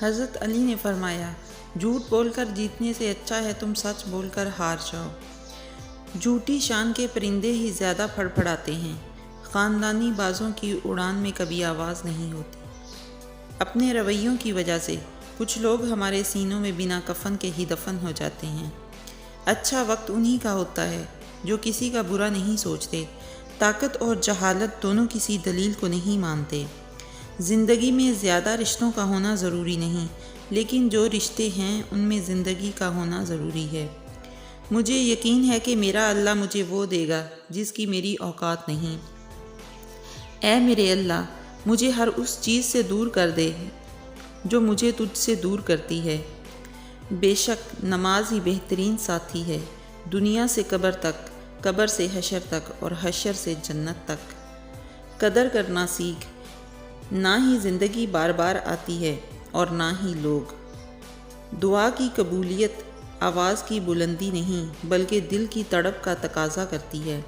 حضرت علی نے فرمایا، جھوٹ بول کر جیتنے سے اچھا ہے تم سچ بول کر ہار جاؤ۔ جھوٹی شان کے پرندے ہی زیادہ پھڑ پھڑاتے ہیں، خاندانی بازوں کی اڑان میں کبھی آواز نہیں ہوتی۔ اپنے رویوں کی وجہ سے کچھ لوگ ہمارے سینوں میں بنا کفن کے ہی دفن ہو جاتے ہیں۔ اچھا وقت انہی کا ہوتا ہے جو کسی کا برا نہیں سوچتے، طاقت اور جہالت دونوں کسی دلیل کو نہیں مانتے۔ زندگی میں زیادہ رشتوں کا ہونا ضروری نہیں، لیکن جو رشتے ہیں ان میں زندگی کا ہونا ضروری ہے۔ مجھے یقین ہے کہ میرا اللہ مجھے وہ دے گا جس کی میری اوقات نہیں۔ اے میرے اللہ، مجھے ہر اس چیز سے دور کر دے جو مجھے تجھ سے دور کرتی ہے۔ بے شک نماز ہی بہترین ساتھی ہے، دنیا سے قبر تک، قبر سے حشر تک اور حشر سے جنت تک۔ قدر کرنا سیکھ، نہ ہی زندگی بار بار آتی ہے اور نہ ہی لوگ۔ دعا کی قبولیت آواز کی بلندی نہیں بلکہ دل کی تڑپ کا تقاضا کرتی ہے،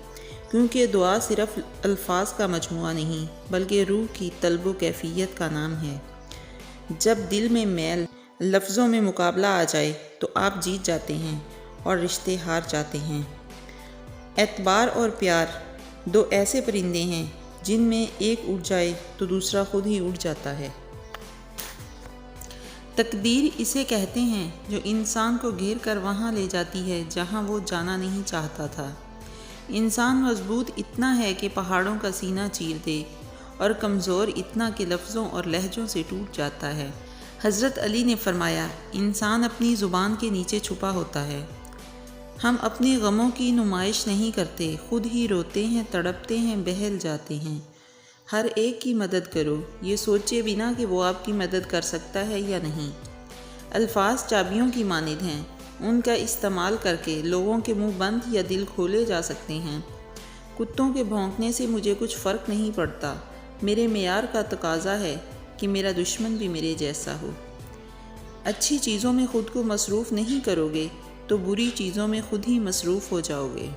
کیونکہ دعا صرف الفاظ کا مجموعہ نہیں بلکہ روح کی طلب و کیفیت کا نام ہے۔ جب دل میں میل لفظوں میں مقابلہ آ جائے تو آپ جیت جاتے ہیں اور رشتے ہار جاتے ہیں۔ اعتبار اور پیار دو ایسے پرندے ہیں جن میں ایک اڑ جائے تو دوسرا خود ہی اڑ جاتا ہے۔ تقدیر اسے کہتے ہیں جو انسان کو گھیر کر وہاں لے جاتی ہے جہاں وہ جانا نہیں چاہتا تھا۔ انسان مضبوط اتنا ہے کہ پہاڑوں کا سینہ چیر دے اور کمزور اتنا کہ لفظوں اور لہجوں سے ٹوٹ جاتا ہے۔ حضرت علی نے فرمایا، انسان اپنی زبان کے نیچے چھپا ہوتا ہے۔ ہم اپنے غموں کی نمائش نہیں کرتے، خود ہی روتے ہیں، تڑپتے ہیں، بہل جاتے ہیں۔ ہر ایک کی مدد کرو، یہ سوچے بنا کہ وہ آپ کی مدد کر سکتا ہے یا نہیں۔ الفاظ چابیوں کی مانند ہیں، ان کا استعمال کر کے لوگوں کے منہ بند یا دل کھولے جا سکتے ہیں۔ کتوں کے بھونکنے سے مجھے کچھ فرق نہیں پڑتا، میرے معیار کا تقاضا ہے کہ میرا دشمن بھی میرے جیسا ہو۔ اچھی چیزوں میں خود کو مصروف نہیں کرو گے تو بری چیزوں میں خود ہی مصروف ہو جاؤ گے۔